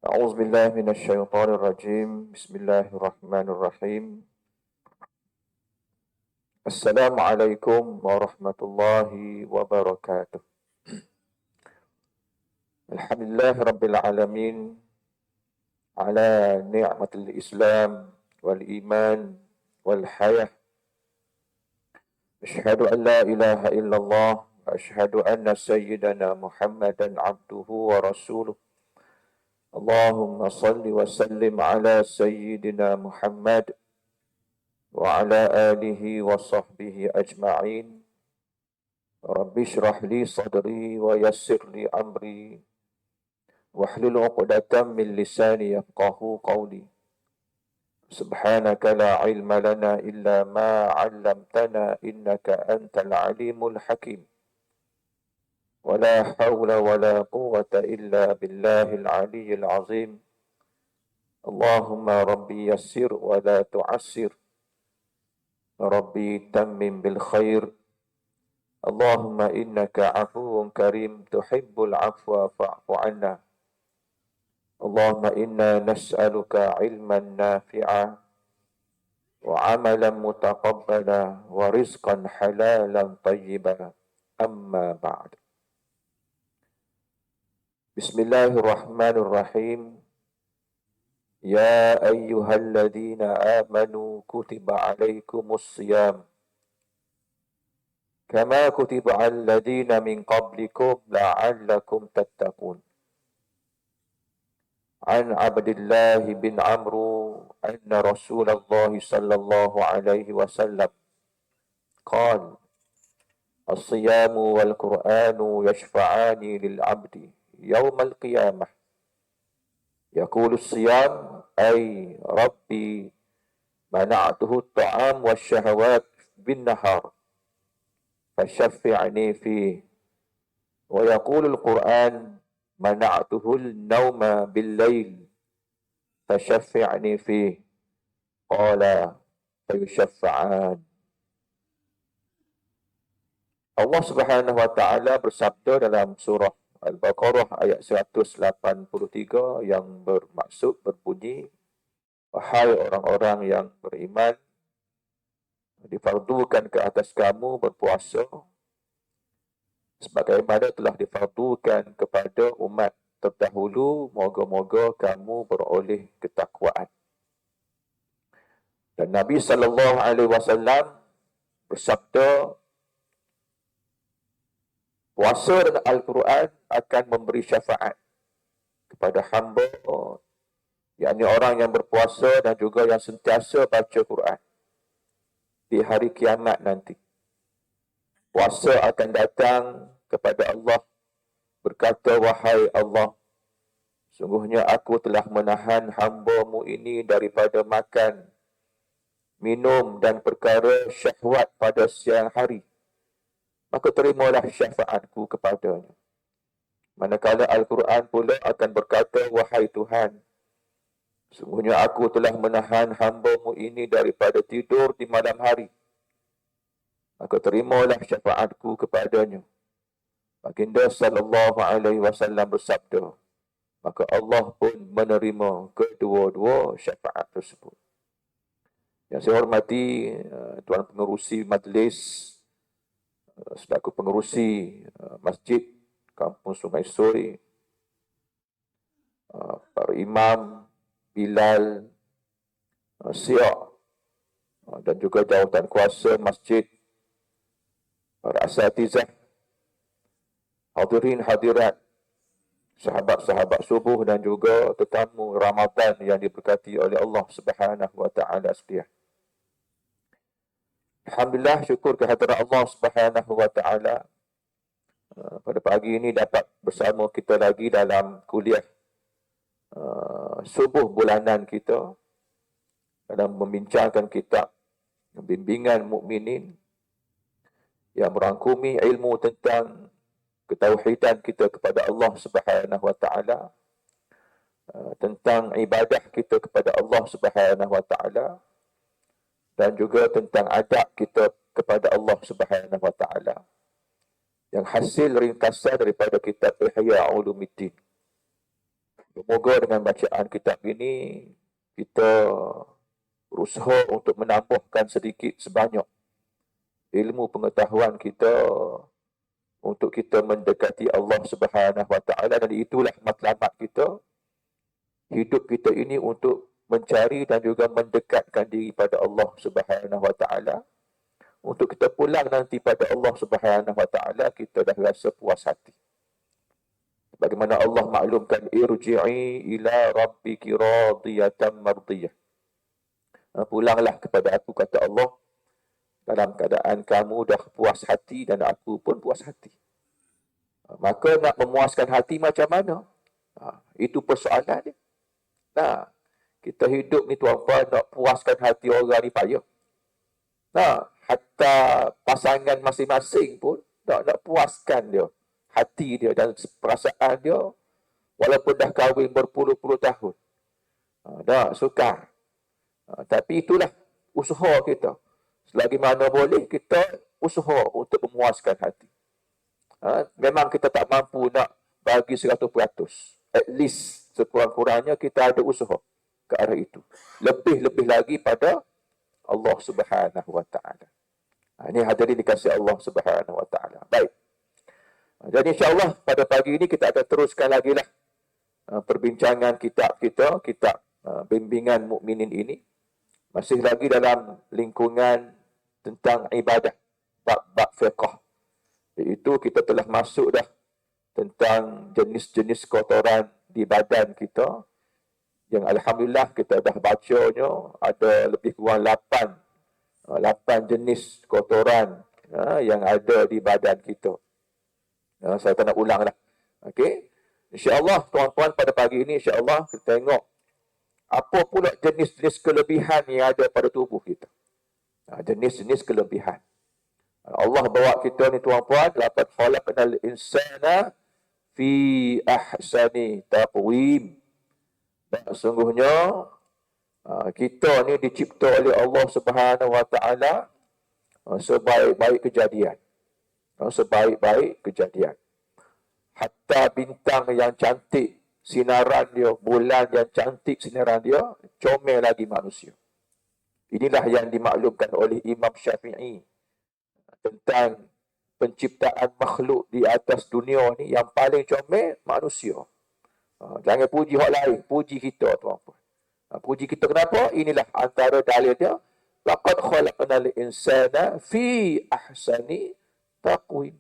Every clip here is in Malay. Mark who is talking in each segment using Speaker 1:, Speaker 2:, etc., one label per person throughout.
Speaker 1: أعوذ بالله من الشيطان الرجيم بسم الله الرحمن الرحيم السلام عليكم ورحمة الله وبركاته الحمد لله رب العالمين على نعمة الإسلام والإيمان والحياة أشهد أن لا إله إلا الله وأشهد أن سيدنا محمدا عبده ورسوله اللهم صل وسلم على سيدنا محمد وعلى آله وصحبه أجمعين رب اشرح لي صدري ويسر لي أمري واحلل عقدة من لساني يفقه قولي سبحانك لا علم لنا إلا ما علمتنا إنك أنت العليم الحكيم ولا حول ولا قوة إلا بالله العلي العظيم اللهم ربي يسر ولا تعسر ربي تمم بالخير اللهم إنك عفو كريم تحب العفو فاعف عنا اللهم إنا نسألك علما نافعا وعملا متقبلا ورزقا حلالا طيبا أما بعد بسم الله الرحمن الرحيم يا أيها الذين آمنوا كتب عليكم الصيام كما كتب على الذين من قبلكم لعلكم تتقون عن عبد الله بن عمرو أن رسول الله صلى الله عليه وسلم قال الصيام والقرآن يشفعان للعبد يوم القيامة يقول الصيام أي ربي منعته الطعام والشهوات بالنهار فشفعني فيه ويقول القرآن منعته النوم بالليل فشفعني فيه قال فيشفعان. Allah Subhanahu wa taala bersabda dalam surah Al-Baqarah ayat 183 yang bermaksud berbunyi, wahai orang-orang yang beriman, difardukan ke atas kamu berpuasa sebagaimana telah difardukan kepada umat terdahulu, moga-moga kamu beroleh ketakwaan. Dan Nabi sallallahu alaihi wasallam bersabda, puasa dan Al-Quran akan memberi syafaat kepada hamba, yakni orang yang berpuasa dan juga yang sentiasa baca Quran di hari kiamat nanti. Puasa akan datang kepada Allah berkata, wahai Allah, sungguhnya aku telah menahan hamba-Mu ini daripada makan, minum dan perkara syahwat pada siang hari. Maka terimalah syafaatku kepadanya. Manakala Al-Quran pula akan berkata, wahai Tuhan, sungguhnya aku telah menahan hamba-Mu ini daripada tidur di malam hari. Maka terimalah syafaatku kepadanya. Baginda sallallahu alaihi wasallam bersabda, maka Allah pun menerima kedua-dua syafaat tersebut. Yang saya hormati Tuan Pengerusi Majlis, selaku pengerusi Masjid Kampung Sungai Suri, para imam, Bilal, Siak, dan juga jawatan kuasa masjid, para asatizah, hadirin hadirat, sahabat-sahabat subuh dan juga tetamu Ramadan yang diberkati oleh Allah Subhanahu wa taala sekalian. Alhamdulillah, syukur kehadirat Allah Subhanahu wa taala pada pagi ini dapat bersama kita lagi dalam kuliah subuh bulanan kita dalam membincangkan kitab Bimbingan Mukminin yang merangkumi ilmu tentang ketauhidan kita kepada Allah Subhanahu wa taala, tentang ibadah kita kepada Allah Subhanahu wa taala, dan juga tentang adab kita kepada Allah Subhanahu wa taala, yang hasil ringkasan daripada kitab Ihya Ulumuddin. Semoga dengan bacaan kitab ini, kita berusaha untuk menambahkan sedikit sebanyak ilmu pengetahuan kita untuk kita mendekati Allah Subhanahu Wa Taala, dan itulah matlamat kita. Hidup kita ini untuk mencari dan juga mendekatkan diri pada Allah Subhanahu Wa Taala. Untuk kita pulang nanti pada Allah Subhanahu Wa Taala, kita dah rasa puas hati. Bagaimana Allah maklumkan, irji'i ila rabbiki radiyatan mardiyah. Pulanglah kepada aku, kata Allah, dalam keadaan kamu dah puas hati dan aku pun puas hati. Maka nak memuaskan hati macam mana? Itu persoalan dia. Nah, kita hidup ni tuan-tuan, nak puaskan hati orang ni payah. Nah, hatta pasangan masing-masing pun nak puaskan dia, hati dia dan perasaan dia, walaupun dah kahwin berpuluh-puluh tahun. Dah sukar. Tapi itulah usaha kita. Selagi mana boleh, kita usaha untuk memuaskan hati. Memang kita tak mampu nak bagi 100%. At least sekurang-kurangnya kita ada usaha ke arah itu. Lebih-lebih lagi pada Allah Subhanahu Wa Taala. Ini hadirin dikasihi Allah Subhanahu Wa Taala. Baik. Jadi insya-Allah pada pagi ini kita akan teruskan lagi lah perbincangan kitab kita, kitab bimbingan mukminin ini. Masih lagi dalam lingkungan tentang ibadah, bab fiqh. Iaitu kita telah masuk dah tentang jenis-jenis kotoran di badan kita, yang alhamdulillah kita dah bacanya ada lebih kurang 8 jenis kotoran yang ada di badan kita. Saya tak nak ulang lah. Okey. InsyaAllah tuan-tuan, pada pagi ini insyaAllah kita tengok apa pula jenis-jenis kelebihan yang ada pada tubuh kita. Jenis-jenis kelebihan. Allah bawa kita ni tuan-tuan, laqad khalaqnal insana fi ahsani taqwim. Sungguhnya kita ni dicipta oleh Allah Subhanahu Wa Taala sebaik-baik kejadian. Sebaik-baik kejadian. Hatta bintang yang cantik sinaran dia, bulan yang cantik sinaran dia, comel lagi manusia. Inilah yang dimaklumkan oleh Imam Syafi'i tentang penciptaan makhluk di atas dunia ni, yang paling comel manusia. Jangan puji orang lain, puji kita tuan-tuan. Puji kita kenapa? Inilah antara dalil dia. Laqad khalaqnal insana fi ahsani taqwim.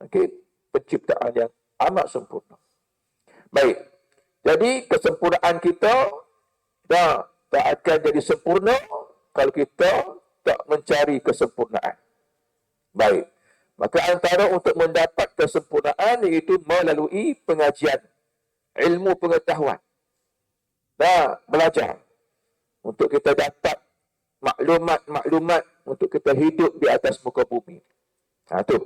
Speaker 1: Okey, penciptaan yang amat sempurna. Baik. Jadi kesempurnaan kita tak akan jadi sempurna kalau kita tak mencari kesempurnaan. Baik. Maka antara untuk mendapat kesempurnaan iaitu melalui pengajian, ilmu pengetahuan. Belajar untuk kita dapat maklumat-maklumat untuk kita hidup di atas muka bumi. Tu.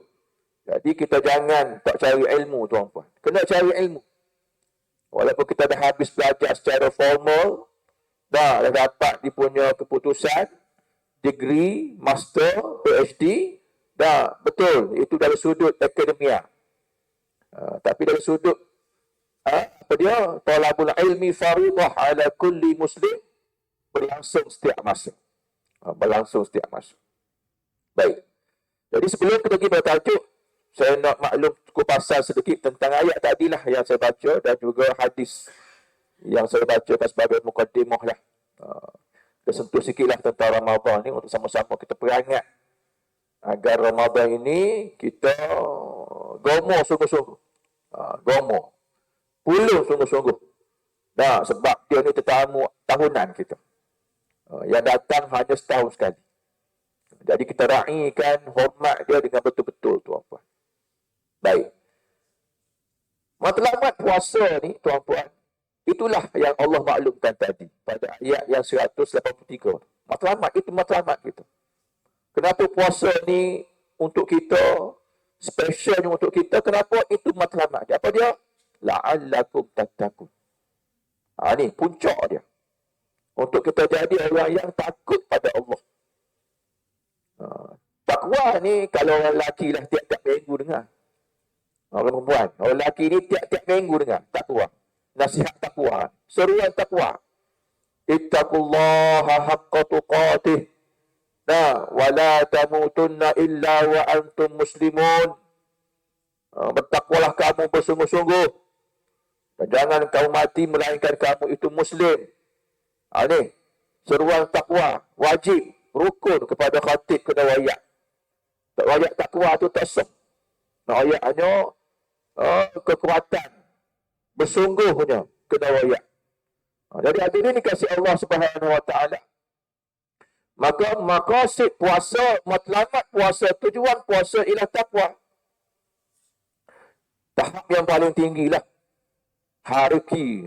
Speaker 1: Jadi kita jangan tak cari ilmu tuan-tuan. Kena cari ilmu. Walaupun kita dah habis belajar secara formal, dah dapat dia punya keputusan, degree, master, PhD, dah betul, itu dari sudut akademia. Tapi dari sudut apa dia? Talabul ilmi faridah ala kulli muslim, berlangsung setiap masa. Berlangsung setiap masa. Baik. Jadi sebelum kita pergi pada tajuk, saya nak maklum kupasan sedikit tentang ayat tadilah yang saya baca dan juga hadis yang saya bacakan sebagai mukaddimah lah. Kita sentuh sikitlah tentang Ramadan ni untuk sama-sama kita peringat agar Ramadan ini kita gomo sungguh-sungguh. Gomo. Puluh sungguh-sungguh. Sebab dia ni tetamu tahunan kita. Yang datang hanya setahun sekali. Jadi kita raikan hormat dia dengan betul-betul tuan-puan. Baik. Matlamat puasa ni tuan-puan, itulah yang Allah maklumkan tadi pada ayat yang 183. Matlamat itu matlamat kita. Kenapa puasa ni untuk kita, specialnya untuk kita, kenapa itu matlamat dia? Apa dia? La'allakum tattaqun. Ni puncak dia. Untuk kita jadi orang yang takut pada Allah. Takwa ni kalau orang lelaki lah tiap-tiap minggu dengar. Orang perempuan, orang lelaki ni tiap-tiap minggu dengar takwa. nasihat takwa, seruan takwa. Ittaqullaha haqqa tuqatih. Nah, wala tamutunna illa wa antum muslimun. Bertakwalah kamu bersungguh-sungguh. Dan jangan kamu mati melainkan kamu itu muslim. Ini seruan takwa wajib rukun kepada khatib kena wayak. Tak wayak takwa tu tak sah. Nak wayak hanya kekuatan bersungguhnya kena wayak. Jadi hadirin dikasih Allah Subhanahu Wa Taala. Maka maqasid puasa, matlamat puasa, tujuan puasa ialah takwa. Tahap yang paling tinggilah hierarki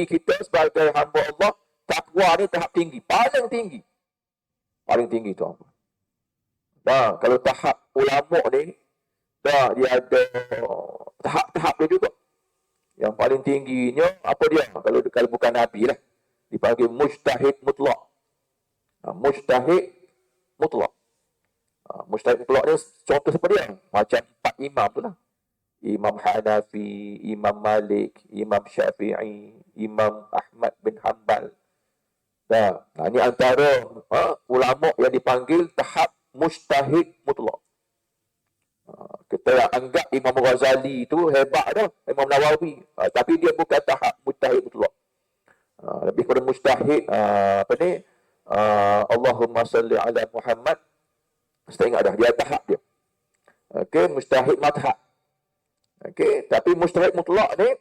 Speaker 1: kita sebagai hamba Allah, takwa ni tahap tinggi, paling tinggi. Paling tinggi tu apa? Nah, kalau tahap ulama ni, dia ada tahap-tahap dia juga. Yang paling tingginya apa dia? Kalau bukan Nabi lah, dipanggil mujtahid mutlak. Mujtahid mutlak. Mujtahid mutlak ni contoh seperti dia, macam 4 imam tu lah. Imam Hanafi, Imam Malik, Imam Syafi'i, Imam Ahmad bin Hanbal. Nah, ini antara ulama yang dipanggil tahap mujtahid mutlak. Kita anggap Imam Ghazali itu hebat dah, Imam Nawawi. Tapi dia bukan tahap mujtahid mutlak. Lebih kepada mujtahid, Allahumma salli ala Muhammad. Saya ingat dah, dia tahap dia. Okey, mujtahid madhab. Okey, tapi mujtahid mutlak ni,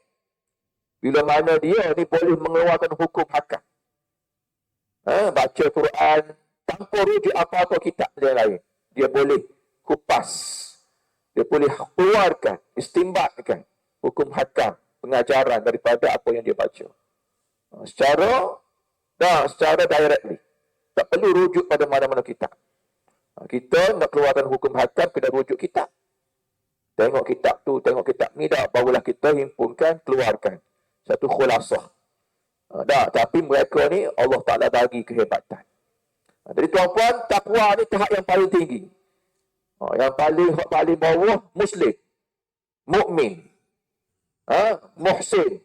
Speaker 1: bila mana dia ni boleh mengeluarkan hukum hakam. Baca Quran tanpa rujuk apa-apa kitab dia lain. Dia boleh kupas. Dia boleh keluarkan, istimbatkan hukum hakam, pengajaran daripada apa yang dia baca. Secara directly. Tak perlu rujuk pada mana-mana kitab. Kita nak keluarkan hukum hakam, kena rujuk kitab. Tengok kitab tu, tengok kitab ni dah, barulah kita himpunkan, keluarkan satu khulasah. Tapi mereka ni Allah Ta'ala bagi kehebatan. Jadi tuan-puan, takwa ni tahap yang paling tinggi. Yang paling bawah, muslim, mukmin, muhsin,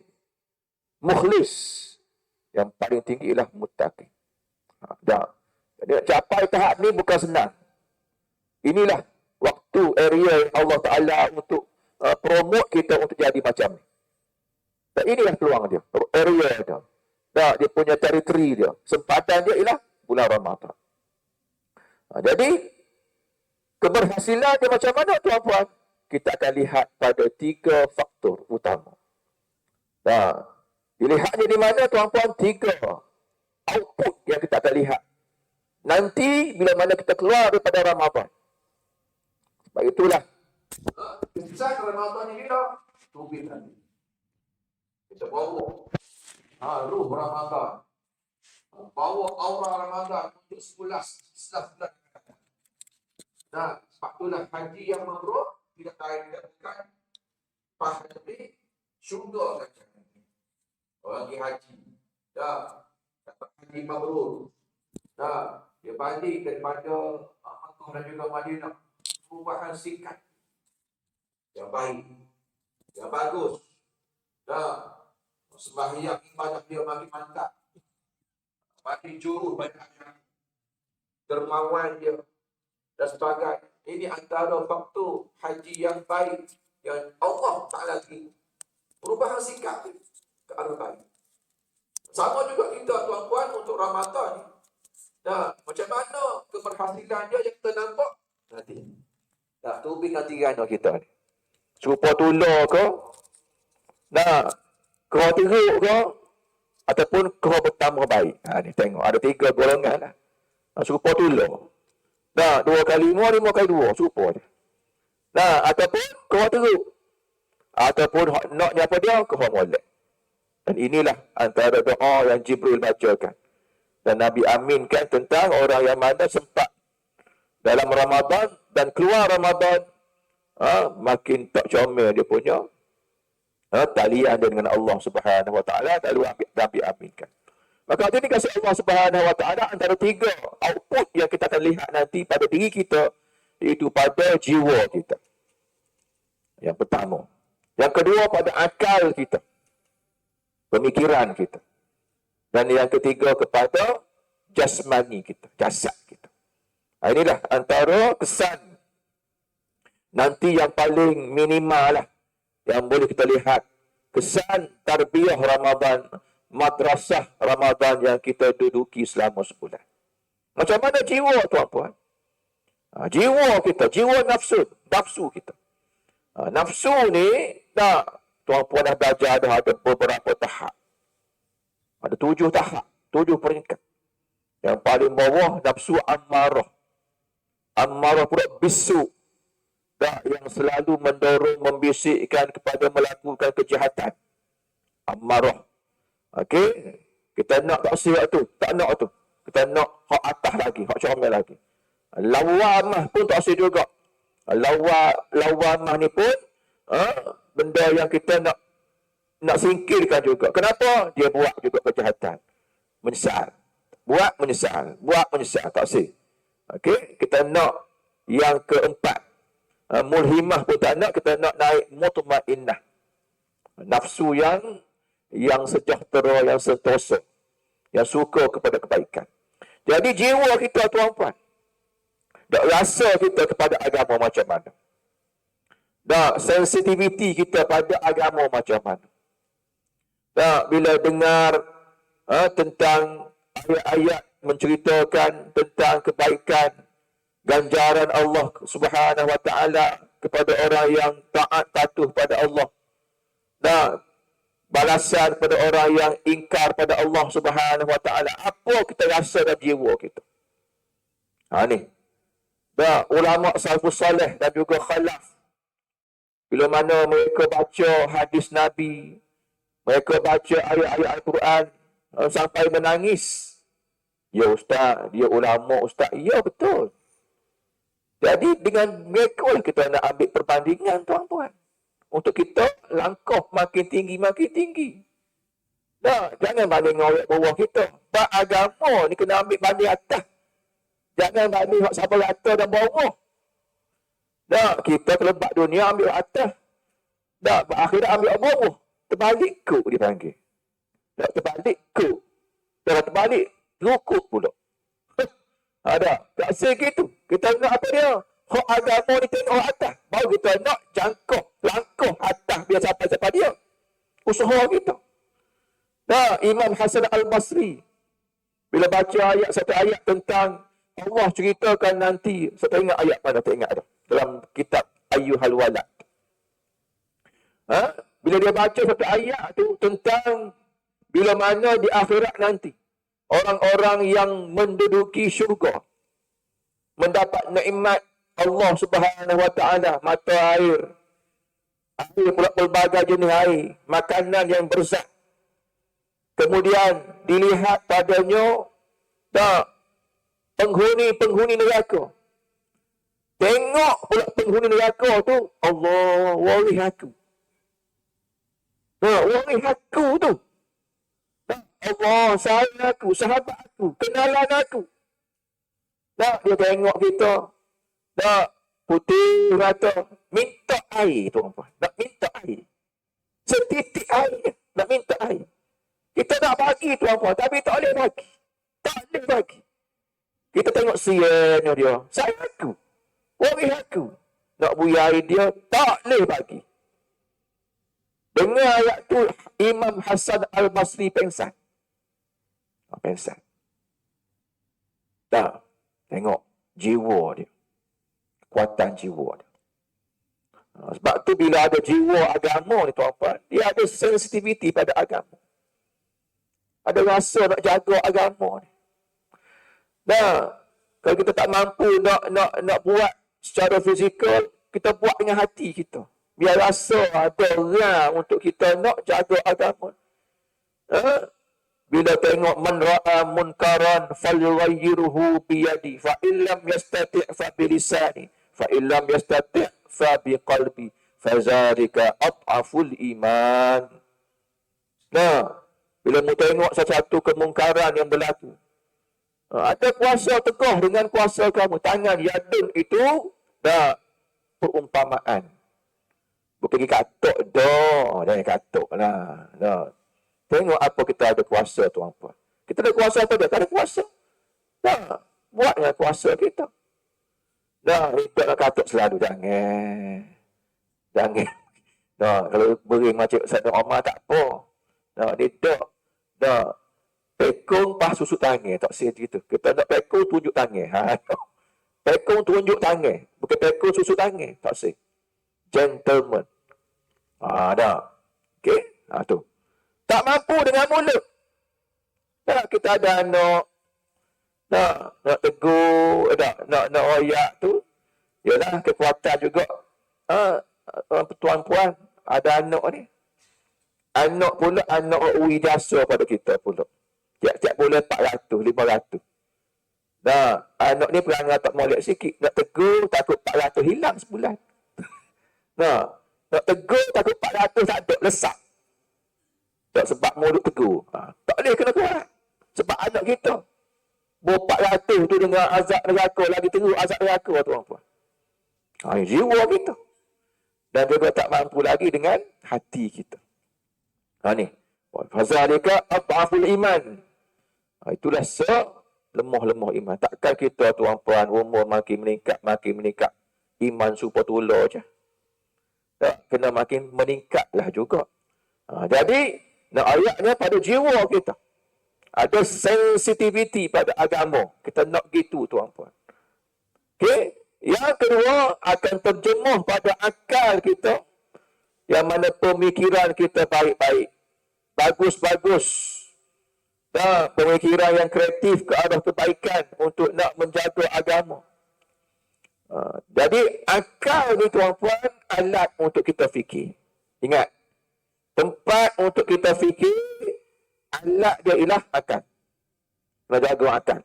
Speaker 1: mukhlis. Yang paling tinggi ialah muttaqi. Jadi nak capai tahap ni bukan senang. Inilah waktu area yang Allah Ta'ala untuk promote kita untuk jadi macam ni. Dan inilah peluang dia, area dia. Dia punya teritori dia. Sempatan dia ialah bulan Ramadan. Jadi, keberhasilan dia macam mana tuan-puan? Kita akan lihat pada 3 faktor utama. Dilihatnya di mana tuan-puan? 3 output yang kita akan lihat. Nanti bila mana kita keluar daripada Ramadan. Sebab itulah. Kesan Ramadan ini dah tubik nanti. Kita bawa ruh Ramadan. Bawa aura Ramadan untuk 11 bulan. Nah, sebab itulah haji yang mabrur tidak katakan pahala syurga saja. Orang pergi haji. Dapat haji mabrur. Dia banding daripada Makkah dan juga Madinah. Perubahan singkat. Yang baik. Yang bagus. Sembahyang ibadah dia makin mantap. Makin juru banyak. Dermawan dia. Dan sebagainya. Ini antara faktor haji yang baik. Yang Allah Ta'ala beri. Perubahan singkat ke arah baik. Sama juga kita tuan-tuan untuk Ramadan ni. Macam mana keberhasilan dia yang kita nampak nanti. Tubing nanti kan kita ni. Serupa tular ke? Kau teruk ke? Ataupun kau bertambah baik. Ni tengok. Ada 3 golongan lah. Serupa tular. 2 kali 5, 5 kali 2. Serupa dia. Ataupun kau teruk. Ataupun naknya apa dia? Kau molek. Dan inilah antara doa yang Jibril bacakan. Dan Nabi aminkan tentang orang yang mana sempat dalam Ramadan dan keluar Ramadan, makin tak comel dia punya talian dia dengan Allah Subhanahu Wa Taala, lalu Nabi aminkan. Maka ini kasih Allah Subhanahu Wa Taala antara 3 output yang kita akan lihat nanti pada diri kita, iaitu pada jiwa kita. Yang pertama. Yang kedua pada akal kita. pemikiran kita. Dan yang ketiga kepada jasmani kita, jasad kita. Inilah antara kesan nanti yang paling minimal lah yang boleh kita lihat. Kesan tarbiyah Ramadan, madrasah Ramadan yang kita duduki selama sebulan. Macam mana jiwa tuan-puan? Jiwa kita, jiwa nafsu kita. Nafsu ni, tuan-puan dah belajar, ada beberapa tahap. Ada 7 tahap, 7 peringkat. Yang paling bawah, nafsu ammarah. Ammarah pula bisu. Yang selalu mendorong, membisikkan kepada melakukan kejahatan. Ammarah. Okey? Kita nak tak siap tu, tak nak tu. Kita nak hak atas lagi, hak comel lagi. Lawamah pun tak siap juga. Lawamah ni pun benda yang kita nak singkirkan juga. Kenapa? Dia buat juga kejahatan. Menyesal. Buat menyesal. Tak siap. Okey? Kita nak yang keempat. Mulhimah pun tak nak, kita nak naik mutmainnah. Nafsu yang sejahtera, yang sentosa, yang suka kepada kebaikan. Jadi jiwa kita tuan-puan, dak rasa kita kepada agama macam mana. Dak sensitiviti kita pada agama macam mana. Dak bila dengar tentang ayat-ayat menceritakan tentang kebaikan, ganjaran Allah Subhanahu wa taala kepada orang yang taat patuh pada Allah. Dan balasan pada orang yang ingkar pada Allah Subhanahu wa taala. Apa kita rasa dalam jiwa kita? Ni. Dan ulama salafus salih dan juga khalaf, bila mana mereka baca hadis Nabi, mereka baca ayat-ayat Al-Quran sampai menangis. Ya ustaz, dia ulama ustaz. Ya betul. Jadi dengan mereka kita nak ambil perbandingan tuan-tuan. Untuk kita langkah makin tinggi. Jangan banding dengan orang bawah kita. Bab agama ni kena ambil banding atas. Jangan banding siapa atas dan bawah. Kita kalau bab dunia ambil atas. Bab akhirat ambil bawah. Terbalik ku dipanggil. Terbalik ku. Terbalik lukut pula. Tak segitu. Kita nak apa dia? Hak agama ni tengok atas. Baru kita nak jangkau, langkah atas biar sampai dia. Usaha kita. Imam Hasan Al-Basri, bila baca satu ayat tentang Allah ceritakan nanti, saya tak ingat ayat mana, tak ingat dah. Dalam kitab Ayyuhal Walad. Bila dia baca satu ayat tu tentang bila mana di akhirat nanti, orang-orang yang menduduki syurga mendapat nikmat Allah Subhanahu wa taala, mata air pula pelbagai jenis air, makanan yang berzat. Kemudian dilihat padanya penghuni neraka. Tengok pula penghuni neraka tu, Allah, waris aku. Waris aku tu. Allah, sayang aku, sahabat aku, kenalan aku. Dia tengok kita. Putih rata. Minta air, tuan-tuan. Nak minta air. Setitik air. Nak minta air. Kita nak bagi, tuan-tuan. Tapi tak boleh bagi. Tak boleh bagi. Kita tengok siannya dia. Sayang aku. Waris aku. Nak beri air dia. Tak boleh bagi. Dengar ayat tu, Imam Hasan Al-Basri pengsan. Pengsan. Tengok jiwa dia. Kekuatan jiwa dia. Sebab tu bila ada jiwa agama ni tuan-tuan, dia ada sensitiviti pada agama. Ada rasa nak jaga agama ni. Kalau kita tak mampu nak buat secara fizikal, kita buat dengan hati kita. Biar rasa ada orang untuk kita nak jaga agama. Bila tengok man ra'a munkaran falyughayyirhu biyadi fa illam yastati' fa bilisani fa illam yastati' fa biqalbi fa zalika adhaful iman. Bila mu tengok sesuatu kemungkaran yang berlaku, ada kuasa tegah dengan kuasa kamu. Tangan yadun itu perumpamaan. Pergi katuk dah. Jangan katuk lah. Tengok apa kita ada kuasa, tuan-puan. Kita ada kuasa apa dia? Tak ada kuasa. Nah, buat dengan kuasa kita. Nah, hidup nak katuk selalu. Jangan. Jangan. Nah, kalau bering macam Saidina Omar tak apa. Nah, hidup. Nah, pekong pas susut tangan. Tak say gitu. Kita nak pekong tunjuk tangan. Ha, pekong tunjuk tangan. Bukan pekong susut tangan. Tak say. Gentleman. Dah. Okey? Tu. Tak mampu dengan mulut. Nah, kita ada nak tegur, nak royak tu. Yalah, kekuatan juga. Tuan-puan, ada anak ni. Anak pula, anak ui jasa pada kita pula. Tiap-tiap bulan 400, 500. Nah, anak ni perangai tak molek sikit. Nak tegur, takut 400 hilang sebulan. Nah, nak tegur, takut 400 tak ada, lesak. Tak sebab mulut tegur. Tak boleh kena kuat. Sebab anak kita. 400 tu dengan azab neraka, lagi teruk azab neraka, tuan-tuan. Jiwa kita. Dan juga tak mampu lagi dengan hati kita. Ni. Fazalika adhaful iman. Itulah lemah-lemah iman. Takkan kita, tuan-puan, umur makin meningkat. Iman super tula je. Tak, kena makin meningkatlah juga. Jadi, nak ayatnya pada jiwa kita. Ada sensitiviti pada agama. Kita nak gitu, tuan-puan. Okey. Yang kedua, akan terjemuh pada akal kita. Yang mana pemikiran kita baik-baik. Bagus-bagus. Dan pemikiran yang kreatif ke arah kebaikan untuk nak menjaga agama. Jadi, akal ni, tuan-puan, alat untuk kita fikir. Ingat. Tempat untuk kita fikir, alat dia ialah akal. Menjaga akal.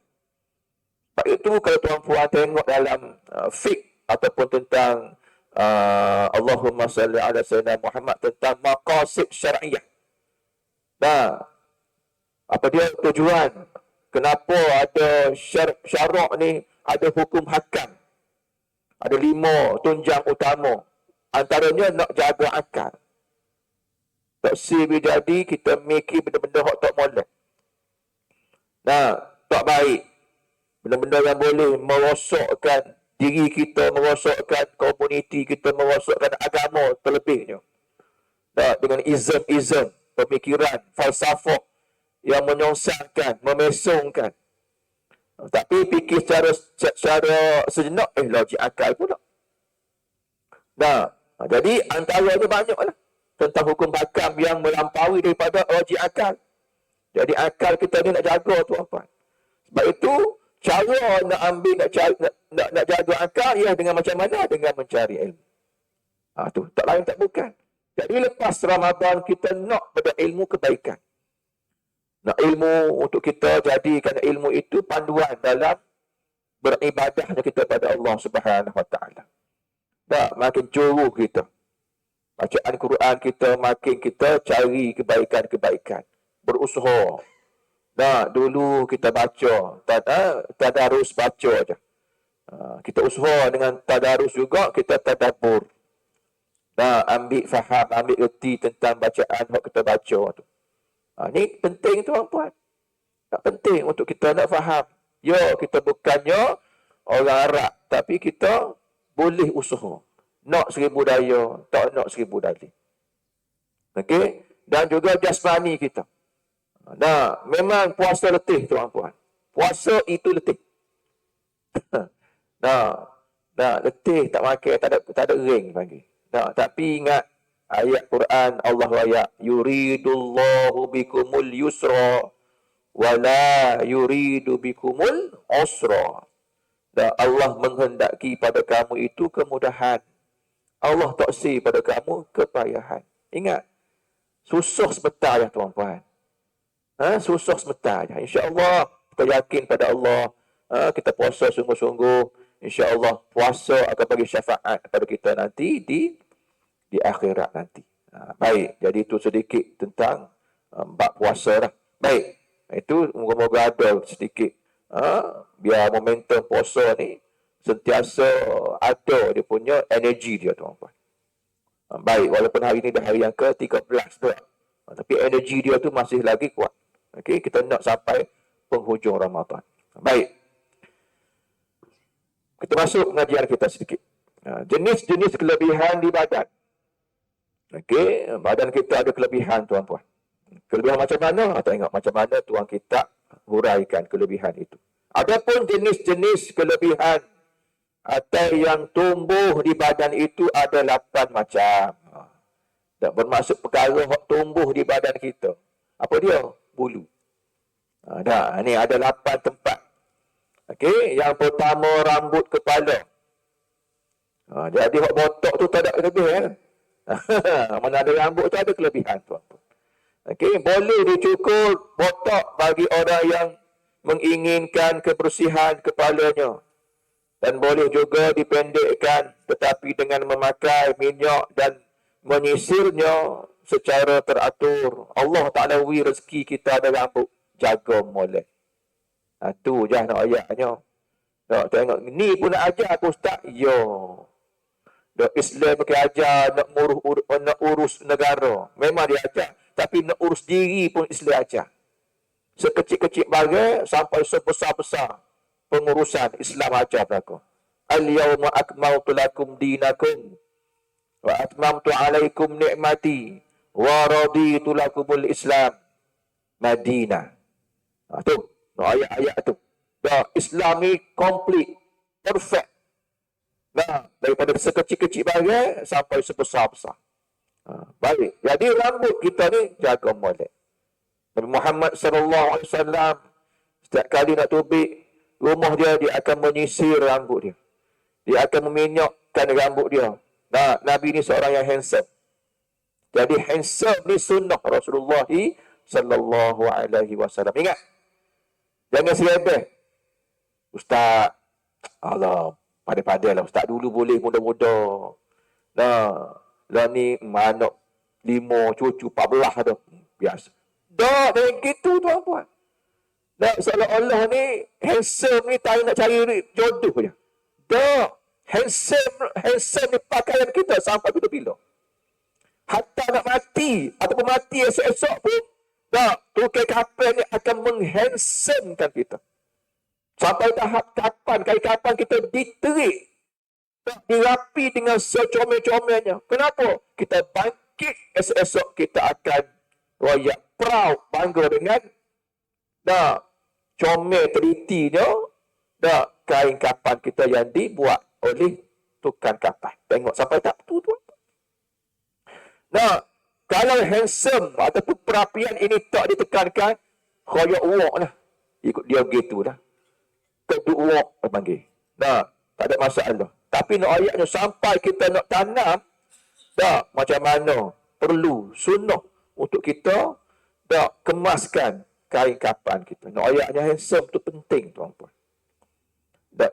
Speaker 1: Sebab itu kalau tuan-puan tengok dalam fiqh ataupun tentang Allahumma salli ala sayyidina Muhammad tentang maqasid syar'iyah. Nah, apa dia tujuan? Kenapa ada syarak ni, ada hukum hakam. Ada 5 tunjang utama. Antaranya nak jaga akal. Tak jadi kita mikir benda-benda yang tak molek. Nah, tak baik. Benda-benda yang boleh merosakkan diri kita, merosakkan komuniti kita, merosakkan agama terlebihnya. Nah, dengan izm, pemikiran, falsafah yang menyongsangkan, memesongkan. Tapi fikir secara sejenak, logik akal pula. Nah, jadi antaranya banyaklah. Tentang hukum hakam yang melampaui daripada logik akal. Jadi akal kita ni nak jaga, tuan-tuan. Sebab itu, cara nak ambil, nak jaga akal, ialah dengan macam mana? Dengan mencari ilmu. Tu, tak lain tak bukan. Jadi lepas Ramadan, kita nak pada ilmu kebaikan. Nak ilmu untuk kita jadikan ilmu itu panduan dalam beribadahnya kita pada Allah Subhanahu Wa Taala. Tak, makin juru kita. Bacaan Quran kita, makin kita cari kebaikan-kebaikan. Berusaha. Nah, dulu kita baca, tadarus baca je. Kita usaha dengan tadarus juga, kita tadabbur. Nah, ambil faham, ambil erti tentang bacaan yang kita baca tu. Ni penting, tuan-puan. Tak penting untuk kita nak faham. Ya, kita bukannya orang Arab, tapi kita boleh usaha. Nak 1000 daya, tak nak 1000 dalih. Okey? Dan juga jasmani kita. Nah, memang puasa letih, tuan-puan. Puasa itu letih. Nah, letih, tak makan, tak ada ring pagi. Nah, tapi ingat ayat Quran Allah ayat yuridullahu bikumul yusra wala yuridu bikumul usra. Dan Allah menghendaki pada kamu itu kemudahan. Allah tak si pada kamu kepayahan. Ingat, susah sebentar ya, tuan-puan. Susah sebentar ya. InsyaAllah, kita yakin pada Allah. Kita puasa sungguh-sungguh. InsyaAllah, puasa akan bagi syafaat kepada kita nanti di akhirat nanti. Baik, jadi itu sedikit tentang bab puasa lah. Baik, itu moga-moga ada sedikit. Biar momentum puasa ni sentiasa ada dia punya energi dia, tuan-tuan. Baik, walaupun hari ini dah hari yang ke-13 tu. Tapi energi dia tu masih lagi kuat. Okey, kita nak sampai penghujung Ramadan. Baik. Kita masuk pengajian kita sedikit. Jenis-jenis kelebihan di badan. Okey, badan kita ada kelebihan, tuan-puan. Kelebihan macam mana? Tengok macam mana tuan kita huraikan kelebihan itu. Adapun jenis-jenis kelebihan atau yang tumbuh di badan itu ada 8 macam. Tak bermaksud perkara yang tumbuh di badan kita. Apa dia? Bulu. Ni ada 8 tempat. Okey, yang pertama rambut kepala. Jadi hak botok tu tak ada kelebihan. Mana ada rambut tu ada kelebihan, tuan-tuan. Okey, boleh dicukur botok bagi orang yang menginginkan kebersihan kepalanya. Dan boleh juga dipendekkan tetapi dengan memakai minyak dan menyisirnya secara teratur. Allah Ta'ala wi rezeki kita ada rambut. Jaga molek. Tu je nak ayatnya. Tak tengok. Ni pun nak ajar aku Ustaz. Yo. Dak Islam pakai ajar nak urus negara. Memang dia ajar. Tapi nak urus diri pun Islam ajar. Sekecil-kecil bagai sampai sebesar-besar pengurusan Islam ajar aku. Al-yawma akmaltu lakum dinakum wa atmamtu alaikum ni'mati wa raditu lakumul Islam Madinah. Tu, ayat-ayat tu. Islam ni complete, perfect. Daripada sekecil-kecil bagai sampai sebesar-besar. Baik. Jadi rambut kita ni jaga molek. Nabi Muhammad SAW setiap kali nak tubik rumah dia akan menyisir rambut dia. Dia akan meminyakkan rambut dia. Nabi ni seorang yang handsome. Jadi handsome ni sunnah Rasulullah SAW. Ingat. Jangan selebeh. Ustaz, Allah, pandai-pandai lah. Ustaz dulu boleh muda-muda. Lah ni anak 5 cucu 14 dah. Biasa. Tak, macam gitu tuan-puan. Seolah-olah ni, handsome ni tak nak cari jodoh je. Tak. Handsome ni pakaian kita sampai bila-bila. Hatta nak mati, ataupun mati esok-esok pun, tak. Tukar kapal ni akan menghandsomekan kita. Sampai tahap kapan kita diterik. Tak dirapi dengan secomel-comelnya. Kenapa? Kita bangkit esok-esok kita akan royak proud, bangga dengan comel telitinya kain kapan kita yang dibuat oleh tukang kapan. Tengok sampai tak tu tuan. Kalau handsome ataupun perapian ini tak ditekankan, royak walk lah. Ikut dia begitu lah. Keduk walk panggil. Tak ada masalah. Tapi nak ayatnya sampai kita nak tanam, macam mana perlu sunnah untuk kita kemaskan kain kapan kita. Nak ayatnya handsome tu penting tuan-tuan.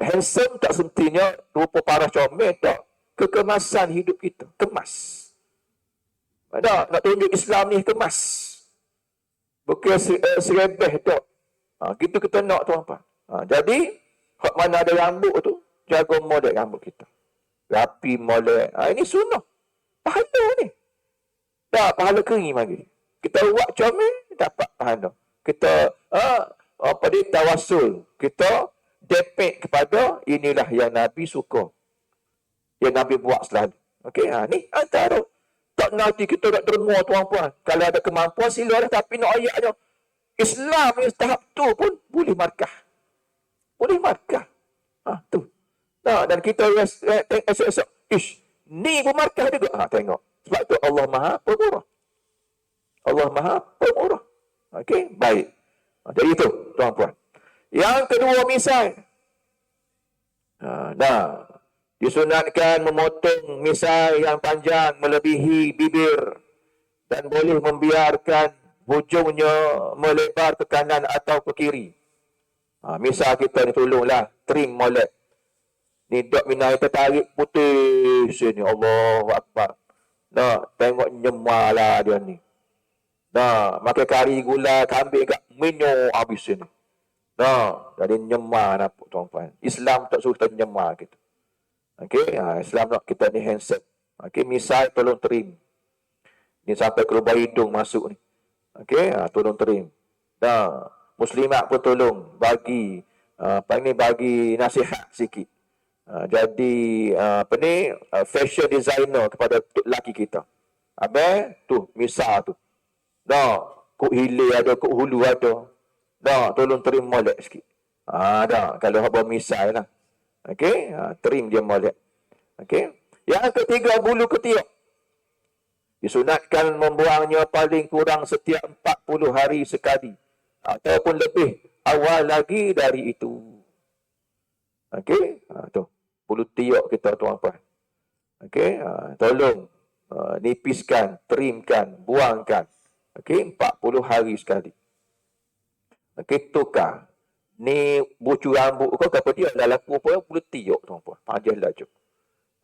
Speaker 1: Handsome tak semestinya rupa paras comel, tak. Kekemasan hidup kita. Kemas. Nak tunjuk Islam ni kemas. Bukan serebeh tak. Gitu kita nak tuan-tuan. Jadi, hak mana ada rambut tu, jaga molek rambut kita. Rapi molek. Ini sunnah. Pahala ni. Pahala kering lagi. Kita buat comel, dapat pahala. Kita tawassul. Kita depek kepada inilah yang Nabi suka. Yang Nabi buat selalu. Okey, ni antara. Tak nanti kita nak derma tuan-puan. Kalau ada kemampuan silalah, tapi nak ayatnya. Islam ni tahap tu pun boleh markah. Boleh markah. Tu. Dan kita esok-esok. Ni pun markah juga. Tengok. Sebab tu Allah Maha Pemurah. Allah Maha Pemurah. Okey, baik. Jadi itu, tuan-puan. Yang kedua misal. Disunatkan memotong misai yang panjang melebihi bibir dan boleh membiarkan hujungnya melebar ke kanan atau ke kiri. Misal kita ni tolonglah trim molek. Ni dok minai tertarik putih sini. Allahu Akbar. Tengok nyemalah dia ni. Makan kari gula kambing kat minyak habis sini. Jadi nyemah nampak tuan-tuan. Islam tak suruh kita nyemah gitu. Okey, Islam nak kita ni handsome. Okey, misal tolong trim. Ni sampai ke lubang hidung masuk ni. Okey, tolong trim. Dah, muslimat pun tolong bagi bagi nasihat sikit. Jadi fashion designer kepada lelaki kita. Abang tu misal tu. Dah, kuk hilir ada, kuk hulu ada. Dah, tolong trim molek sikit. Dah, kalau hak misal lah. Okey, trim dia molek. Okey. Yang ketiga, bulu ketiak. Disunatkan membuangnya paling kurang setiap 40 hari sekali. Ataupun lebih awal lagi dari itu. Okey, tu. Bulu tiak kita tuan-tuan. Okey, tolong nipiskan, trimkan, buangkan. Okey, 40 hari sekali. Okey, tukar. Ni bucu rambut kau apa dia dah laku apa bulu tiak tuan-tuan. Panjang laju.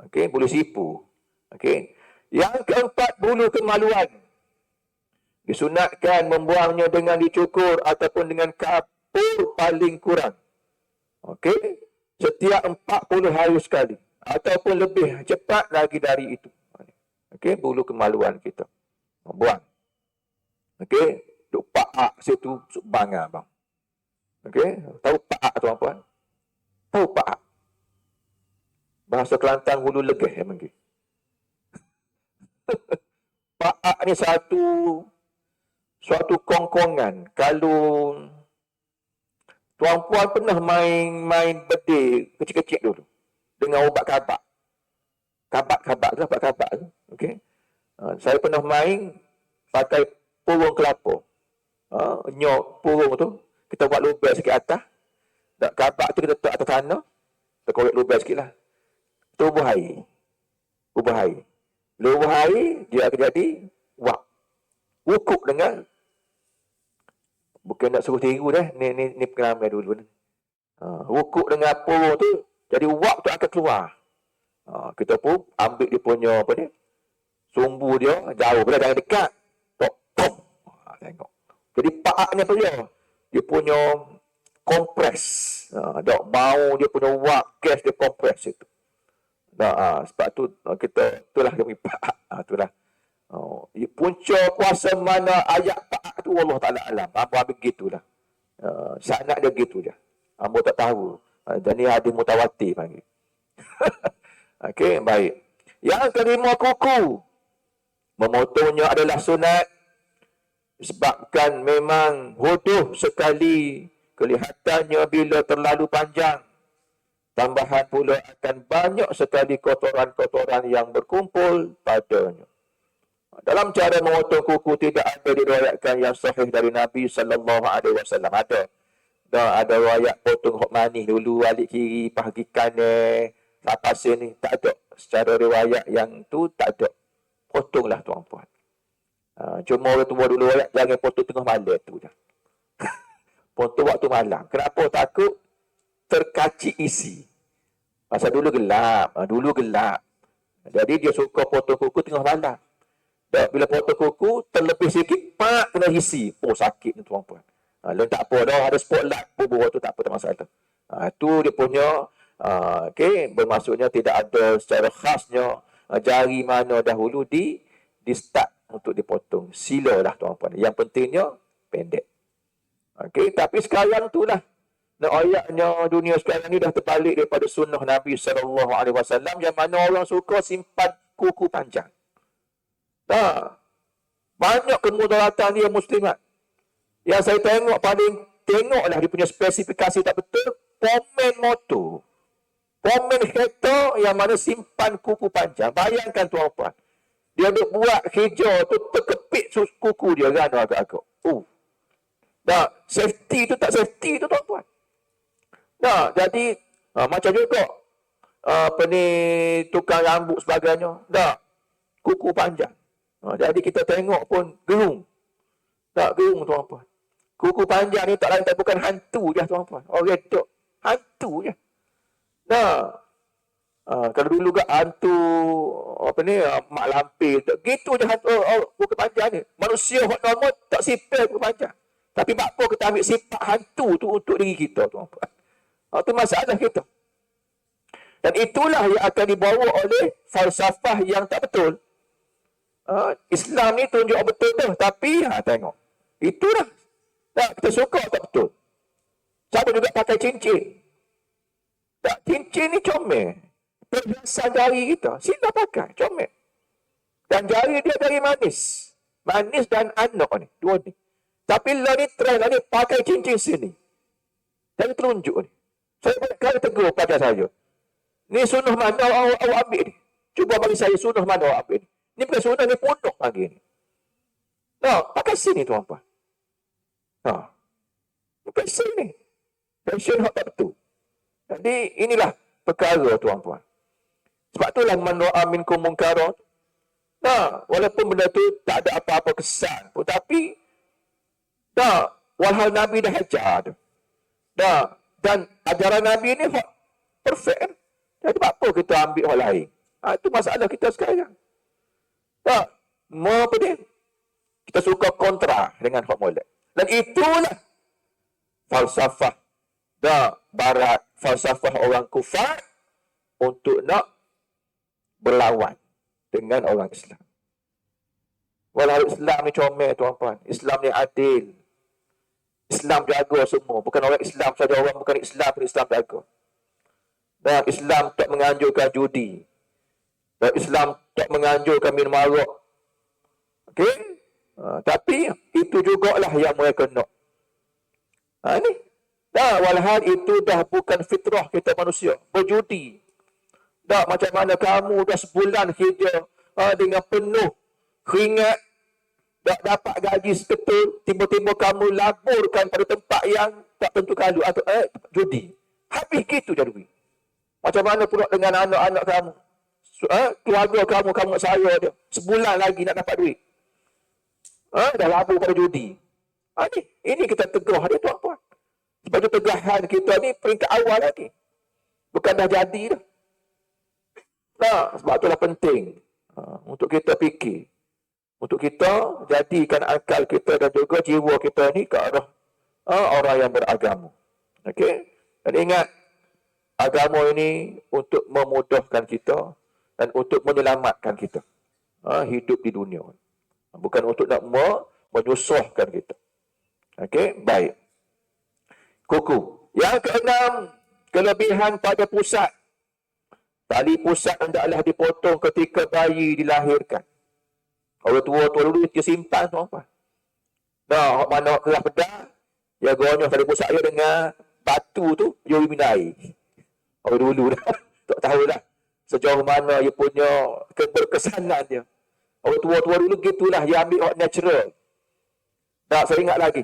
Speaker 1: Okey, bulu sipu. Okey. Yang keempat, bulu kemaluan. Disunatkan membuangnya dengan dicukur ataupun dengan kapur paling kurang. Okey. Setiap 40 hari sekali. Ataupun lebih cepat lagi dari itu. Okey, bulu kemaluan kita. Buang. Okey. Duk paak situ, bangga bang. Okey. Tahu paak tuan-puan? Tahu paak? Bahasa Kelantan hulu legeh ya mungkin. Paak ni suatu kongkongan. Kalau tuan-puan pernah main bedil kecil-kecil dulu dengan ubat kabak. Kabak tu, ubat kabak tu. Okey. Saya pernah main pakai purung kelapa. Nyok purung tu, kita buat lubang sikit atas. Kabak tu kita letak atas tanah. Kita korek lubang sikitlah. Tubuh air. Ubah air. Lubuh air, dia akan jadi wak. Wukuk dengan, bukan nak suruh tiru dah, ni pengalaman dulu. Wukuk dengan purung tu, jadi wak tu akan keluar. Kita pun ambil dia punya, apa ni, sumbu dia, jauh, bila jangan dekat. Tok, tok. Tengok. Jadi paaknya tu dia punya kompres. Dok bau dia punya wak, gas dia kompres itu. Sebab tu kita itulah kami paak. Itulah. Punca kuasa mana ayat paak tu Allah Taala alam. Apa begitulah. Sanad dia gitu je. Hamba tak tahu. Dan ni hadis mutawatir panggil. Okey, baik. Yang kelima, kuku. Memotongnya adalah sunat sebabkan memang bodoh sekali kelihatannya bila terlalu panjang. Tambahan pula akan banyak sekali kotoran-kotoran yang berkumpul padanya. Dalam cara memotong kuku tidak ada diriwayatkan yang sahih dari Nabi sallallahu alaihi wasallam. Ada riwayat potong hok manis dulu, alik kiri, pahagi kanan, lapas sini, tak ada. Secara riwayat yang tu tak ada. Potonglah tuan-puan. Cuma orang tua dulu riwayat jangan potong tengah malam tu je. Potong waktu malam. Kenapa? Takut terkacik isi. Pasal dulu gelap. Jadi dia suka potong kuku tengah malam. Dan bila potong kuku, terlebih sikit, pak, kena isi. Oh, sakit ni tuan-puan. Lalu tak apa dah, ada spotlight bubur tu, tak apa, tak masalah. Itu dia punya, bermaksudnya tidak ada secara khasnya jari mana dahulu di start untuk dipotong. Silalah tuan-puan. Yang pentingnya, pendek. Tapi sekarang itulah. Ayatnya dunia sekarang ni dah terbalik daripada sunnah Nabi SAW yang mana orang suka simpan kuku panjang. Banyak kemudaratan dia muslimat. Yang saya tengoklah dia punya spesifikasi tak betul, pomen motor. Pomen kereta yang mana simpan kuku panjang. Bayangkan tuan-puan. Dia duk buat hijau tu terkepit kuku dia kan agak-agak. Safety tu tak safety tu tuan-puan. Jadi macam juga tukang rambut sebagainya. Kuku panjang. Jadi kita tengok pun gerung. Gerung tuan-puan. Kuku panjang ni tak lain tak bukan hantu je tuan-puan. Orang tu hantu je. Kalau dulu ke hantu mak lampir tu. Gitu je hantu kuku panjang ni. Manusia hak normal tak sipil kuku panjang. Tapi apa kita ambil sifat hantu tu untuk diri kita tuan-puan. Itu masalah kita. Dan itulah yang akan dibawa oleh falsafah yang tak betul. Islam ni tunjuk betul dah. Tapi, tengok. Itu dah. Tak, kita suka tak betul. Siapa juga pakai cincin. Tak, cincin ni comel. Perhiasan jari kita. Sila pakai, comel. Dan jari dia dari manis. Manis dan anak ni. Dua ni. Tapi lah ni trend lah ni pakai cincin sini. Dan telunjuk ni. Saya banyak kali tegur pada saya. Ni sunnah mana awak ambil ni? Cuba bagi saya sunnah mana awak ambil ni. Ni bukan sunnah, ni pondok lagi ni. Pakai sini tuan-tuan. Pakai sini. Fashion hak tak betul. Jadi inilah perkara tuan-tuan. Sebab itulah man ra'a minkum munkaran. Walaupun benda tu tak ada apa-apa kesan pun, tapi walhal Nabi dah ajar tu. Dan ajaran Nabi ni perfect. Jadi apa kita ambil orang lain? Itu masalah kita sekarang. Apa dia? Kita suka kontra dengan hak molek. Dan itulah falsafah barat, falsafah orang kufar untuk nak berlawan dengan orang Islam. Walau Islam ni comel tuan-tuan. Islam ni adil. Islam jaga semua. Bukan orang Islam saja, orang bukan Islam pun Islam jaga. Dan Islam tak menganjurkan judi. Dan Islam tak menganjurkan minum arak. Okey? Tapi itu jugalah yang mereka nak. Ni. Walhal itu dah bukan fitrah kita manusia. Berjudi. Macam mana kamu dah sebulan kerja dengan penuh keringat, tak dapat gaji seketul, tiba-tiba kamu laburkan pada tempat yang tak tentu kalau atau judi. Habis gitu je duit. Macam mana pula dengan anak-anak kamu? Keluarga kamu saya dia. Sebulan lagi nak dapat duit. Dah labur pada judi. Ini kita tegur dia tuan-tuan. Sebab itu tegahan kita ni peringkat awal lagi. Bukan dah jadi dah. Sebab itulah penting untuk kita fikir. Untuk kita jadikan akal kita dan juga jiwa kita ni ke arah orang yang beragama. Okey? Dan ingat, agama ini untuk memudahkan kita dan untuk menyelamatkan kita. Hidup di dunia. Bukan untuk nak menyusahkan kita. Okey? Baik. Kuku. Yang keenam, kelebihan pada pusat. Tali pusat hendaklah dipotong ketika bayi dilahirkan. Orang tua dulu dia simpan tuan-tuan. Mana kerah pedas, dia gonyok tali pusat dia dengan batu tu, dia minai. Orang dulu dah. Tak tahulah sejauh mana dia punya keberkesanan dia. Orang tua-tua dulu gitulah, dia ambil hak natural. Saya ingat lagi.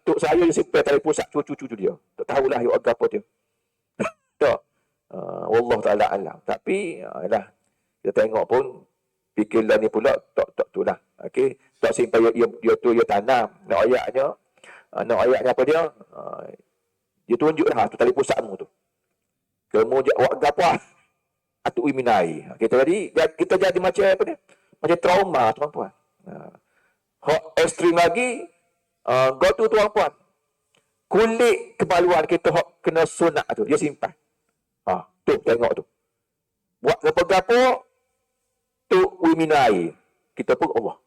Speaker 1: Tok saya dia simpan tali pusat cucu-cucu dia. Tak tahulah dia apa dia. Tak. Wallah ta'ala alam. Tapi kita tengok pun fikirlah ni pula tak tu lah. Okey, tak simpan dia tanam. Nak ayatnya apa dia? Dia tunjuklah tu tali pusatmu tu. Kemudian awak gapo? Atu minai. Kita jadi macam apa dia? Macam trauma tuan-tuan. Hak ekstrim lagi go tu tuan-tuan. Kulit kemaluan kita hak kena sunat tu dia simpan. Tu tengok tu. Buat gapo-gapo tu wiminai. Kita pun Allah.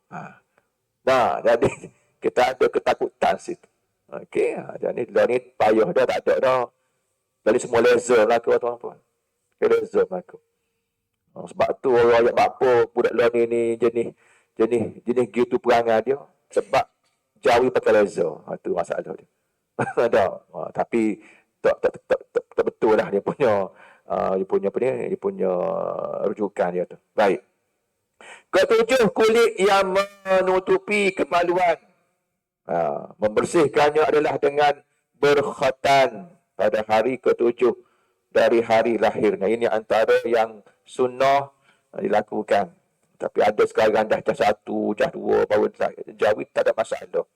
Speaker 1: Jadi kita ada ketakutan situ. Okey, jadi dah ni payah dah tak ada dah. Dari semua laser lah tuan-tuan. Laser aku. Sebab tu orang ayat apa budak luar ni jenis gitu perangai dia sebab jauhi pakai laser. Tu masalah dia. Tapi tak betul lah dia punya rujukan dia tu. Baik. Ketujuh, kulit yang menutupi kemaluan. Membersihkannya adalah dengan berkhatan pada hari ketujuh dari hari lahirnya. Ini antara yang sunnah dilakukan. Tapi ada sekarang dah jah 1, jah 2 baru jawid, tak ada masalah.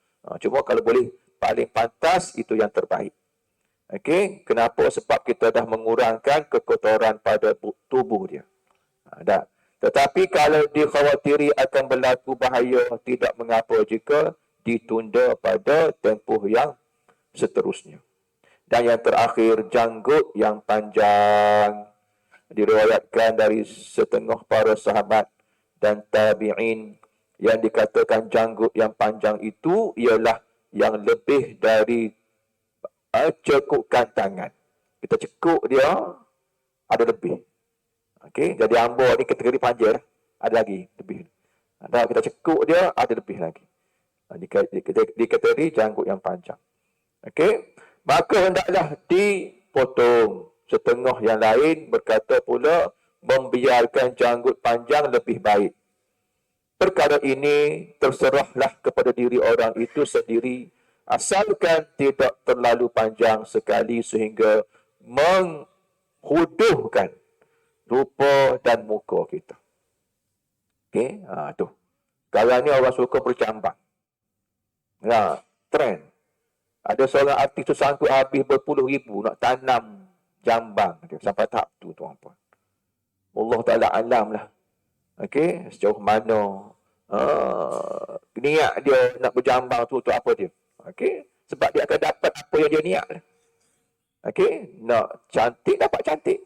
Speaker 1: Cuma kalau boleh paling pantas itu yang terbaik. Okey, kenapa? Sebab kita dah mengurangkan kekotoran pada tubuh dia. Tetapi kalau dikhawatiri akan berlaku bahaya, tidak mengapa jika ditunda pada tempoh yang seterusnya. Dan yang terakhir, janggut yang panjang. Diriwayatkan dari setengah para sahabat dan tabi'in. Yang dikatakan janggut yang panjang itu ialah yang lebih dari cekukan tangan. Kita cekuk dia, ada lebih. Okey, jadi hamba ni kategori panjang lah. Ada lagi lebih. Ada kita cekuk dia, ada lebih lagi. Di kategori janggut yang panjang. Okey, maka hendaklah dipotong. Setengah yang lain berkata pula membiarkan janggut panjang lebih baik. Perkara ini terserahlah kepada diri orang itu sendiri, asalkan tidak terlalu panjang sekali sehingga menghuduhkan rupa dan muka kita. Okey, tu. Sekarang ni orang suka berjambang. Trend. Ada seorang artis tu sanggup habis berpuluh ribu nak tanam jambang dia sampai tahap tu, tuan-puan. Allah Ta'ala alam lah. Okey, sejauh mana niat dia nak berjambang tu untuk apa dia. Okey, sebab dia akan dapat apa yang dia niat lah. Okey, nak cantik dapat cantik.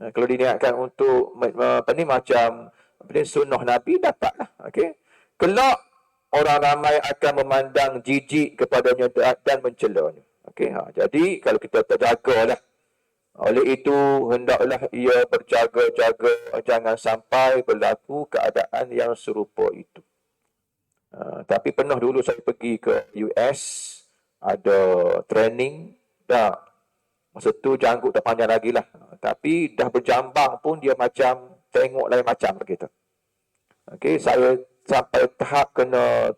Speaker 1: Kalau diniatkan untuk macam sunnah Nabi, dapatlah. Okey, kelak orang ramai akan memandang jijik kepadanya dan mencelanya. Okey, jadi kalau kita terjagalah. Oleh itu, hendaklah ia berjaga-jaga jangan sampai berlaku keadaan yang serupa itu. Tapi pernah dulu saya pergi ke US, ada training, dah. Masa tu janggut dah panjang lagi lah. Tapi dah berjambang pun dia macam, tengok lain macam kita. Okey, saya sampai tahap kena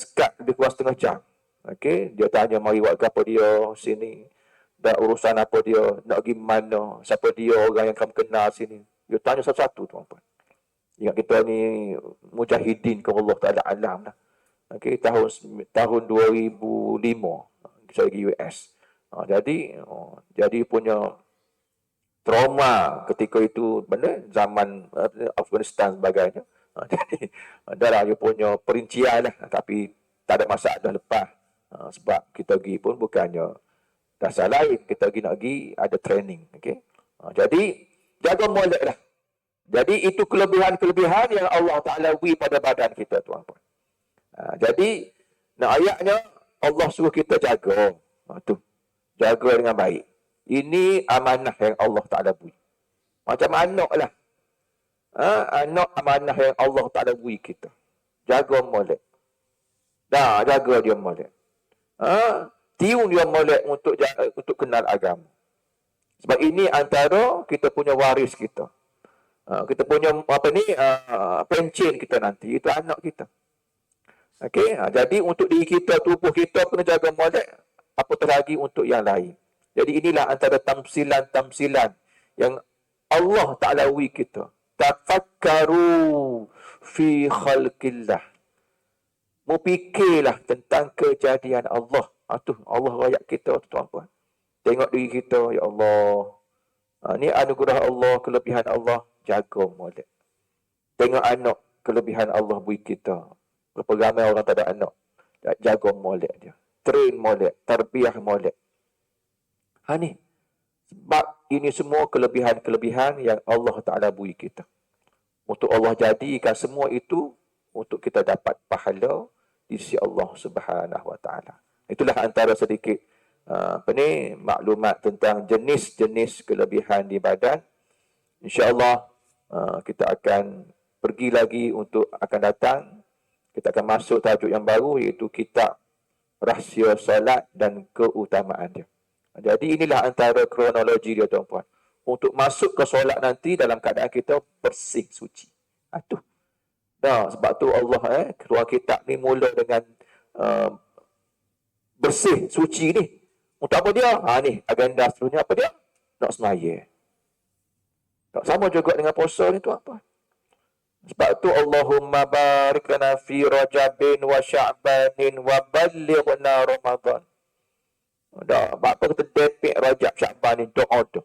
Speaker 1: sekat lebih kurang setengah jam. Okey, dia tanya mari buat apa dia sini. Dan urusan apa dia, nak pergi mana, siapa dia, orang yang kamu kenal sini. Dia tanya satu-satu, tuan-tuan. Ingat kita ni mujahidin ke Allah Ta'ala alam lah. Okay, tahun 2005, saya pergi US. Jadi punya trauma ketika itu, zaman Afghanistan sebagainya. Jadi, adalah dia punya perincian lah. Tapi tak ada masalah lepas. Sebab kita pergi pun bukannya dasar lain, kita nak pergi ada training. Okay? Jadi jaga molek lah. Jadi itu kelebihan-kelebihan yang Allah Ta'ala beri pada badan kita, tuan-tuan. Jadi nak ayatnya Allah suruh kita jaga. Tu, jaga dengan baik. Ini amanah yang Allah Ta'ala beri. Macam anak lah. Anak amanah yang Allah Ta'ala beri kita. Jaga molek. Jaga dia molek. Tiun dia molek untuk kenal agama. Sebab ini antara kita punya waris kita. Kita punya pencen kita nanti, itu anak kita. Okey, jadi untuk diri kita, tubuh kita kena jaga molek, apatah lagi untuk yang lain. Jadi inilah antara tamsilan-tamsilan yang Allah Ta'ala beri kita. Tafakkaru fi khalqillah. Fikirlah tentang kejadian Allah. Allah rakyat kita, tuan-tuan. Tengok diri kita, ya Allah. Ni anugerah Allah, kelebihan Allah. Jaga molek. Tengok anak, kelebihan Allah beri kita. Berapa ramai orang tak ada anak. Jaga molek dia. Train molek, tarbiyah molek. Ni. Sebab ini semua kelebihan-kelebihan yang Allah Ta'ala beri kita. Untuk Allah jadikan semua itu untuk kita dapat pahala di sisi Allah Subhanahu Wa Ta'ala. Itulah antara sedikit maklumat tentang jenis-jenis kelebihan di badan. InsyaAllah kita akan pergi lagi untuk akan datang. Kita akan masuk tajuk yang baru, iaitu kitab rahsia salat dan keutamaan dia. Jadi inilah antara kronologi dia, tuan-puan. Untuk masuk ke solat nanti dalam keadaan kita bersih, suci. Sebab tu Allah keluar kitab ni mula dengan bersih, suci ni. Untuk apa dia? Ni agenda seterusnya apa dia? Nak semaya. Tak sama juga dengan puasa ni, tuan-tuan. Sebab tu Allahumma barik lana fi Rajabin wa Sya'banin wa ballighna Ramadan. Apa kita depek Rajab, Sya'ban ni doa tu.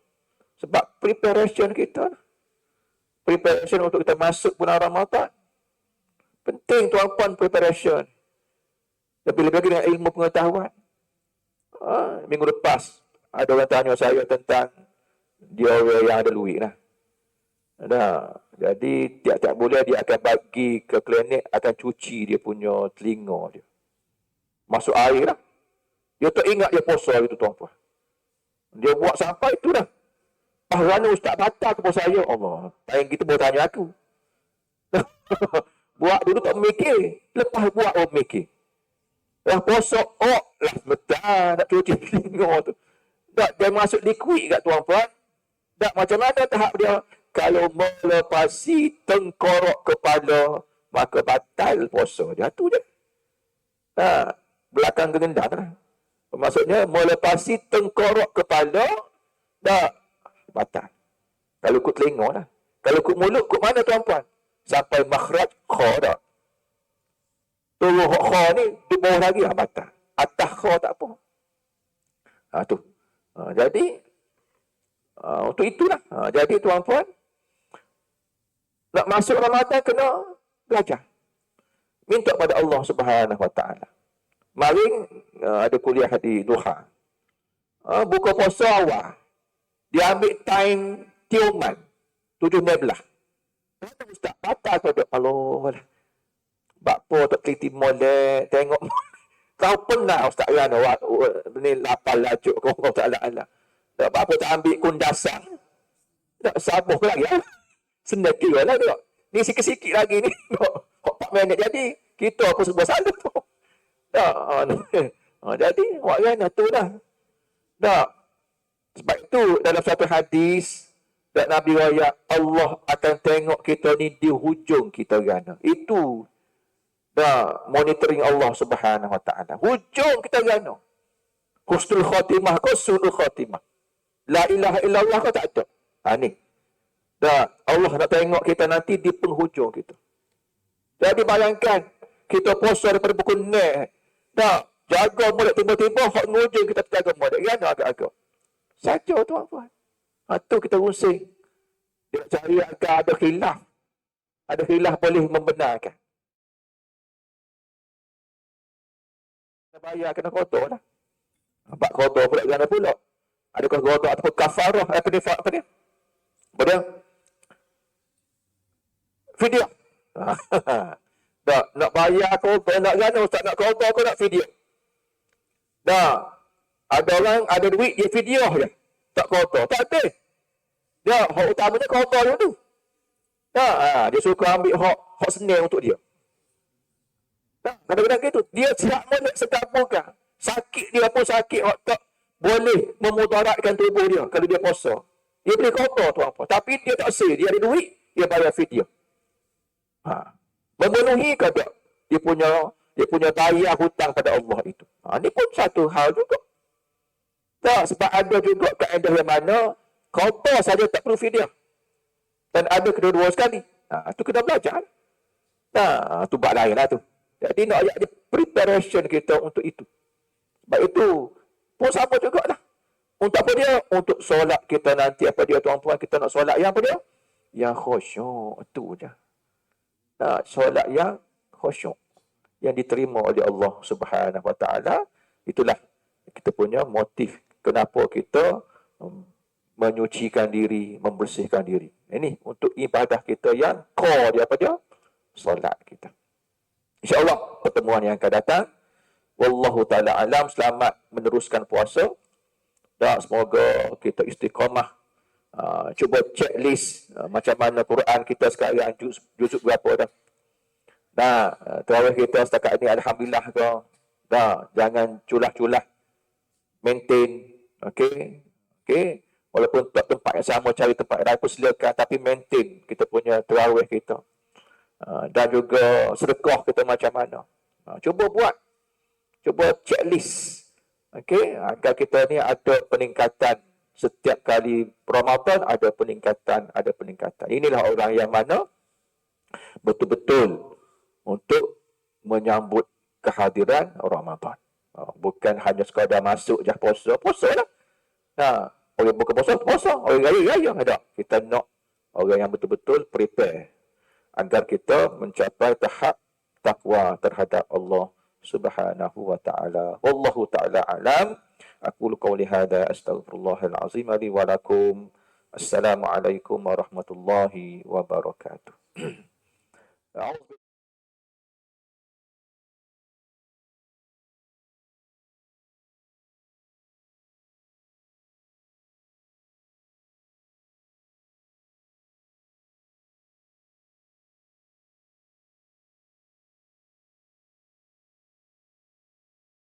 Speaker 1: Sebab preparation kita. Preparation untuk kita masuk bulan Ramadan. Penting, tuan-puan, preparation. Lebih-lebih lagi dengan ilmu pengetahuan. Minggu lepas, ada orang tanya saya tentang dia yang ada duit lah. Jadi tiap-tiap bulan dia akan bagi ke klinik, akan cuci dia punya telinga dia. Masuk air lah. Dia tak ingat dia puasa itu tuan-puan. Dia buat sampai itu dah. Kerana ustaz batal ke puasa saya? Allah. Yang kita boleh tanya aku. Buat dulu tak mikir. Lepas buat orang mikir. Dah puasa, oh lah betul nak cuci telinga tu. Tak, dia masuk liquid kat tuan-puan. Tak, macam mana tahap dia? Kalau melepasi tengkorak kepala, maka batal puasa dia. Itu je. Ha, belakang kegendang lah. Maksudnya, melepasi tengkorak kepala, tak batal. Kalau ikut telinga lah. Kalau ikut mulut, ikut mana tuan-puan? Sampai makhraj kha dah. Turun kha ni, di bawah lagi lah batal. Atas kha tak apa. Ha, tu. Ha, jadi, untuk itulah. Ha, jadi tuan-puan, nak masuk Ramadan kena belajar. Minta pada Allah Subhanahu Wa Taala. Mari ada kuliah di Duha. Buka puasa awal. Dia ambil time tiuman 7.11. Kata ustaz, batal kau duk. Allah lah. Bakpo tak teliti molek, tengok. Kau pernah ustaz kan ni lapal lajuk kau tak ala. Tak apa tak ambil kundasan. Tak sabuh lagi lah. Senang kira lah tengok. Ni sikit-sikit lagi ni. 4 minit jadi. Kita apa sebuah salah tu. Tak. Jadi, buat kan tu dah. Tak. Sebab itu dalam satu hadis, dan Nabi raya, Allah akan tengok kita ni di hujung kita gana. Itu dah monitoring Allah Subhanahu Wa Taala. Hujung kita gana. Husnul khatimah kau su'ul khatimah. La ilaha illallah kau tak ada. Ni. Dah, Allah nak tengok kita nanti di penghujung kita. Jadi bayangkan, kita puasa daripada pukul 6. Dah, jaga mulut tiba-tiba, hak ngujung kita jaga mulut. Kan agak-agak. Saja tuan-tuan. Itu kita rusing. Dia cari agar ada khilaf. Ada khilaf boleh membenarkan. Kena bayar, kena kotor lah. Nampak kotor pula, gana pula. Adakah kotor ataupun kafarah? Apa dia? Apa dia? Video. Tak, nak bayar kau, nak gana ustaz, nak kotor kau nak video. Dah, ada orang ada duit dia video je. Tak kotor, tak ada. Dia hak utamanya kotor dulu. Dah, dia suka ambil hak senang untuk dia. Dah, kadang-kadang gitu, dia siap molek sekabulkan. Sakit dia pun sakit, hak tak boleh memudaratkan tubuh dia kalau dia puasa. Dia boleh kotor tu apa. Tapi dia tak sel, dia ada duit, dia bayar video. Memenuhi ke tak dia punya bayar hutang pada Allah itu. Ini pun satu hal juga. Tak, sebab ada juga kaedah yang mana kotor saja tak perlu fidyah. Dan ada kedua-dua sekali. Itu kena belajar. Itu bab lain lah tu. Jadi nak ada preparation kita untuk itu. Sebab itu pun sama juga lah. Untuk apa dia? Untuk solat kita nanti. Apa dia tuan-tuan, kita nak solat yang apa dia? Yang khusyuk. Itu je. Solat yang khusyuk. Yang diterima oleh Allah Subhanahu Wa Taala. Itulah kita punya motif. Kenapa kita menyucikan diri, membersihkan diri. Ini untuk ibadah kita yang core dia apa dia? Solat kita. InsyaAllah pertemuan yang akan datang. Wallahu ta'ala alam. Selamat meneruskan puasa. Dan semoga kita istiqamah. Cuba checklist macam mana Quran kita sekarang juzuk berapa dah. Terawih kita setakat ini Alhamdulillah ke. Jangan culah-culah. Maintain. Okey. Walaupun tak tempat yang sama, cari tempat lain pun silakan. Tapi maintain kita punya terawih kita. Dan juga sedekah kita macam mana. Cuba buat. Cuba checklist. Okey. Agar kita ni ada peningkatan. Setiap kali Ramadan ada peningkatan. Inilah orang yang mana betul-betul untuk menyambut kehadiran Ramadan. Bukan hanya sekadar masuk je puasa lah. Orang buka puasa, orang raya ada. Kita nak orang yang betul-betul prepare agar kita mencapai tahap takwa terhadap Allah Subhanahu wa taala. Wallahu taala alam. Aqulu qawli hadza astaghfirullahal azim li wa lakum. Assalamualaikum warahmatullahi wabarakatuh.